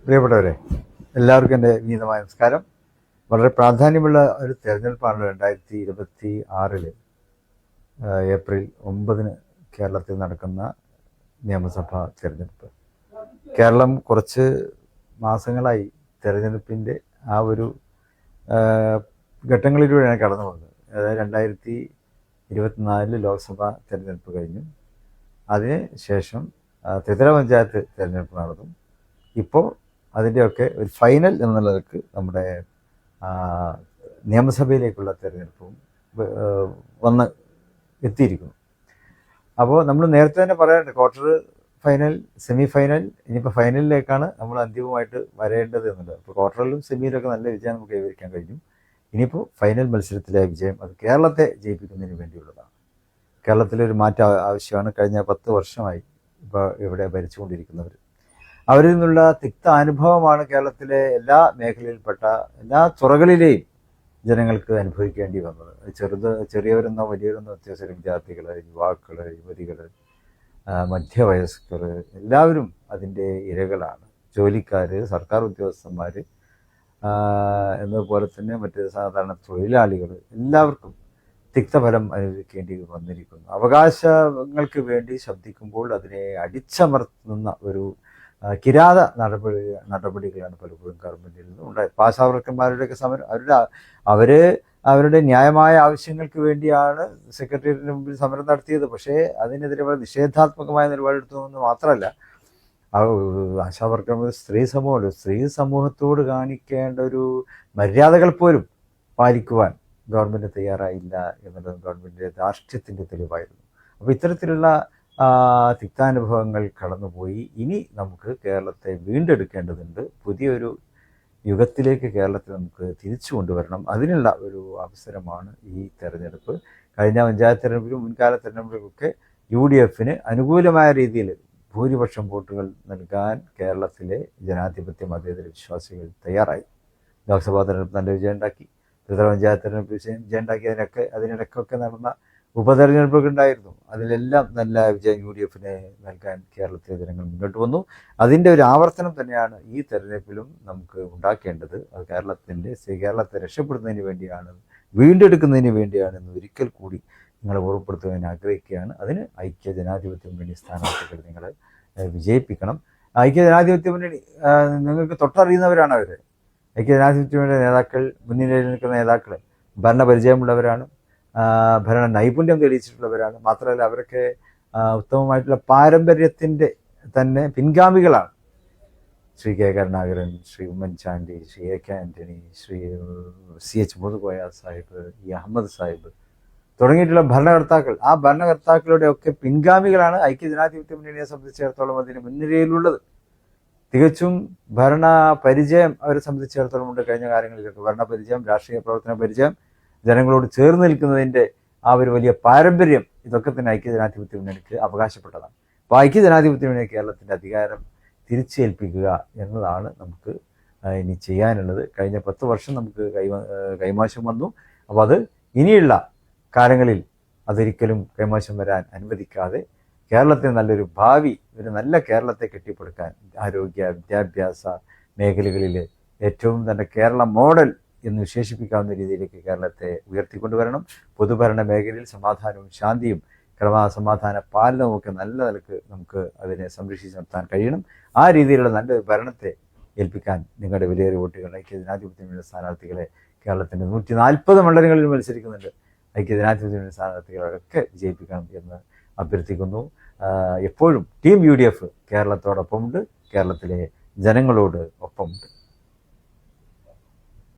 പ്രിയപ്പെട്ടവരെ, എല്ലാവർക്കും എൻ്റെ വിനീതമായ നമസ്കാരം. വളരെ പ്രാധാന്യമുള്ള ഒരു തെരഞ്ഞെടുപ്പാണ് 2026 ഏപ്രിൽ 9 കേരളത്തിൽ നടക്കുന്ന നിയമസഭാ തെരഞ്ഞെടുപ്പ്. കേരളം കുറച്ച് മാസങ്ങളായി തെരഞ്ഞെടുപ്പിൻ്റെ ആ ഒരു ഘട്ടങ്ങളിലൂടെയാണ് കടന്നു പോകുന്നത്. അതായത് 2024 ലോക്സഭാ തെരഞ്ഞെടുപ്പ് കഴിഞ്ഞു. അതിന് ശേഷം ത്രിതല പഞ്ചായത്ത് തെരഞ്ഞെടുപ്പ് നടന്നു. ഇപ്പോൾ അതിൻ്റെയൊക്കെ ഒരു ഫൈനൽ എന്നുള്ളതൊക്കെ നമ്മുടെ നിയമസഭയിലേക്കുള്ള തെരഞ്ഞെടുപ്പും വന്ന് എത്തിയിരിക്കുന്നു. അപ്പോൾ നമ്മൾ നേരത്തെ തന്നെ പറയാറുണ്ട്, ക്വാർട്ടർ ഫൈനൽ, സെമി ഫൈനൽ, ഇനിയിപ്പോൾ ഫൈനലിലേക്കാണ് നമ്മൾ അന്തിമമായിട്ട് വരേണ്ടത് എന്നുള്ളത്. അപ്പോൾ ക്വാർട്ടറിലും സെമിയിലൊക്കെ നല്ല വിജയം നമുക്ക് കൈവരിക്കാൻ കഴിഞ്ഞു. ഇനിയിപ്പോൾ ഫൈനൽ മത്സരത്തിലെ വിജയം അത് കേരളത്തെ ജയിപ്പിക്കുന്നതിന് വേണ്ടിയുള്ളതാണ്. കേരളത്തിലൊരു മാറ്റം ആവശ്യമാണ്. കഴിഞ്ഞ 10 വർഷമായി ഇപ്പോൾ ഇവിടെ ഭരിച്ചുകൊണ്ടിരിക്കുന്നവർ, അവരിൽ നിന്നുള്ള തിക്ത അനുഭവമാണ് കേരളത്തിലെ എല്ലാ മേഖലയിൽപ്പെട്ട എല്ലാ തുറകളിലെയും ജനങ്ങൾക്ക് അനുഭവിക്കേണ്ടി വന്നത്. ചെറിയവരെന്നോ വലിയവരെന്നോ വ്യത്യാസമില്ല. വിദ്യാർത്ഥികൾ, യുവാക്കൾ, യുവതികൾ, മധ്യവയസ്കർ എല്ലാവരും അതിൻ്റെ ഇരകളാണ്. ജോലിക്കാർ, സർക്കാർ ഉദ്യോഗസ്ഥന്മാർ, എന്നതുപോലെ തന്നെ മറ്റ് സാധാരണ തൊഴിലാളികൾ എല്ലാവർക്കും തിക്തഫലം അനുഭവിക്കേണ്ടി വന്നിരിക്കുന്നു. അവകാശങ്ങൾക്ക് വേണ്ടി ശബ്ദിക്കുമ്പോൾ അതിനെ അടിച്ചമർത്തുന്ന ഒരു കിരാത നടപടികളാണ് പലപ്പോഴും ഗവൺമെന്റിൽ നിന്ന് ഉണ്ടായത്. പാശാവർക്കന്മാരുടെയൊക്കെ സമരം, അവരുടെ ന്യായമായ ആവശ്യങ്ങൾക്ക് വേണ്ടിയാണ് സെക്രട്ടേറിയറ്റിന് മുമ്പിൽ സമരം നടത്തിയത്. പക്ഷേ അതിനെതിരെ വളരെ നിഷേധാത്മകമായ നിലപാടെടുത്തുവെന്ന് മാത്രമല്ല, ആശാവർക്കന്മാർ സ്ത്രീ സമൂഹത്തോട് കാണിക്കേണ്ട ഒരു മര്യാദകൾ പോലും പാലിക്കുവാൻ ഗവൺമെൻറ് തയ്യാറായില്ല എന്നുള്ളത് ഗവൺമെൻറ്റിൻ്റെ ധാർഷ്ട്യത്തിൻ്റെ തെളിവായിരുന്നു. അപ്പോൾ ഇത്തരത്തിലുള്ള തിക്താനുഭവങ്ങൾ കടന്നുപോയി. ഇനി നമുക്ക് കേരളത്തെ വീണ്ടെടുക്കേണ്ടതുണ്ട്. പുതിയൊരു യുഗത്തിലേക്ക് കേരളത്തെ നമുക്ക് തിരിച്ചു കൊണ്ടുവരണം. അതിനുള്ള ഒരു അവസരമാണ് ഈ തെരഞ്ഞെടുപ്പ്. കഴിഞ്ഞ പഞ്ചായത്ത് തെരഞ്ഞെടുപ്പിലും മുൻകാല തെരഞ്ഞെടുപ്പിലൊക്കെ UDFന് അനുകൂലമായ രീതിയിൽ ഭൂരിപക്ഷം വോട്ടുകൾ നൽകാൻ കേരളത്തിലെ ജനാധിപത്യ മതേതര വിശ്വാസികൾ തയ്യാറായി. ലോക്സഭാ തെരഞ്ഞെടുപ്പ് നല്ല വിജയം ഉണ്ടാക്കി, ത്രിതല പഞ്ചായത്ത് തെരഞ്ഞെടുപ്പ് വിജയം ഉണ്ടാക്കി. അതിനിടയ്ക്കൊക്കെ നടന്ന ഉപതെരഞ്ഞെടുപ്പൊക്കെ ഉണ്ടായിരുന്നു. അതിലെല്ലാം നല്ല വിജയം UDFന് നൽകാൻ കേരളത്തിലെ ജനങ്ങൾ മുന്നോട്ട് വന്നു. അതിൻ്റെ ഒരു ആവർത്തനം തന്നെയാണ് ഈ തെരഞ്ഞെടുപ്പിലും നമുക്ക് ഉണ്ടാക്കേണ്ടത്. അത് കേരളത്തെ രക്ഷപ്പെടുന്നതിന് വേണ്ടിയാണ്, വീണ്ടെടുക്കുന്നതിന് വേണ്ടിയാണെന്ന് ഒരിക്കൽ കൂടി നിങ്ങളെ ഓർമ്മപ്പെടുത്തുവാൻ ആഗ്രഹിക്കുകയാണ്. അതിന് ഐക്യ ജനാധിപത്യ മുന്നണി സ്ഥാനാർത്ഥികൾ നിങ്ങൾ വിജയിപ്പിക്കണം. ഐക്യ ജനാധിപത്യ മുന്നണി നിങ്ങൾക്ക് തൊട്ടറിയുന്നവരാണ് അവർ. ഐക്യ ജനാധിപത്യ മുന്നണി നേതാക്കൾ, മുന്നിൽ നിൽക്കുന്ന നേതാക്കൾ ഭരണപരിചയമുള്ളവരാണ്, ഭരണ നൈപുണ്യം തെളിയിച്ചിട്ടുള്ളവരാണ്. മാത്രമല്ല അവരൊക്കെ ഉത്തമമായിട്ടുള്ള പാരമ്പര്യത്തിൻ്റെ തന്നെ പിൻഗാമികളാണ്. ശ്രീ കെ കരുണാകരൻ, ശ്രീ ഉമ്മൻചാണ്ടി, ശ്രീ AK ആൻ്റണി, ശ്രീ CH മുതുകോയ സാഹിബ്, അഹമ്മദ് സാഹിബ് തുടങ്ങിയിട്ടുള്ള ഭരണകർത്താക്കൾ, ആ ഭരണകർത്താക്കളുടെ ഒക്കെ പിൻഗാമികളാണ് ഐക്യ ജനാധിപത്യ മുന്നണിയെ സംബന്ധിച്ചിടത്തോളം അതിന് മുൻനിരയിലുള്ളത്. തികച്ചും ഭരണ പരിചയം അവരെ സംബന്ധിച്ചിടത്തോളം ഉണ്ട്. കഴിഞ്ഞ കാലങ്ങളിലൊക്കെ ഭരണപരിചയം, രാഷ്ട്രീയ പ്രവർത്തന പരിചയം, ജനങ്ങളോട് ചേർന്ന് നിൽക്കുന്നതിൻ്റെ ആ ഒരു വലിയ പാരമ്പര്യം, ഇതൊക്കെ തന്നെ ഐക്യ ജനാധിപത്യ മുന്നണിക്ക് അവകാശപ്പെട്ടതാണ്. അപ്പോൾ ഐക്യ ജനാധിപത്യ മുന്നണി കേരളത്തിൻ്റെ അധികാരം തിരിച്ചേൽപ്പിക്കുക എന്നതാണ് നമുക്ക് ഇനി ചെയ്യാനുള്ളത്. കഴിഞ്ഞ 10 വർഷം നമുക്ക് കൈമാശം വന്നു. അപ്പോൾ അത് ഇനിയുള്ള കാലങ്ങളിൽ അതൊരിക്കലും കൈമാശം വരാൻ അനുവദിക്കാതെ കേരളത്തിന് നല്ലൊരു ഭാവി, ഒരു നല്ല കേരളത്തെ കെട്ടിപ്പടുക്കാൻ ആരോഗ്യ, വിദ്യാഭ്യാസ മേഖലകളിൽ ഏറ്റവും തന്നെ കേരള മോഡൽ എന്ന് വിശേഷിപ്പിക്കാവുന്ന രീതിയിലേക്ക് കേരളത്തെ ഉയർത്തിക്കൊണ്ടുവരണം. പൊതുഭരണ മേഖലയിൽ സമാധാനവും ശാന്തിയും ക്രമസമാധാന പാലനവും ഒക്കെ നല്ല നിലക്ക് നമുക്ക് അതിനെ സംരക്ഷിച്ച് നിർത്താൻ കഴിയണം. ആ രീതിയിലുള്ള നല്ലൊരു ഭരണത്തെ ഏൽപ്പിക്കാൻ നിങ്ങളുടെ വിലയേറിയ വോട്ടുകൾ ഐക്യ ജനാധിപത്യ മുന്നണി സ്ഥാനാർത്ഥികളെ കേരളത്തിൻ്റെ 140 മണ്ഡലങ്ങളിൽ മത്സരിക്കുന്നുണ്ട്. ഐക്യ ജനാധിപത്യ മുന്നണി സ്ഥാനാർത്ഥികളൊക്കെ വിജയിപ്പിക്കണം എന്ന് അഭ്യർത്ഥിക്കുന്നു. എപ്പോഴും ടീം UDF കേരളത്തോടൊപ്പമുണ്ട്, കേരളത്തിലെ ജനങ്ങളോട് ഒപ്പമുണ്ട്.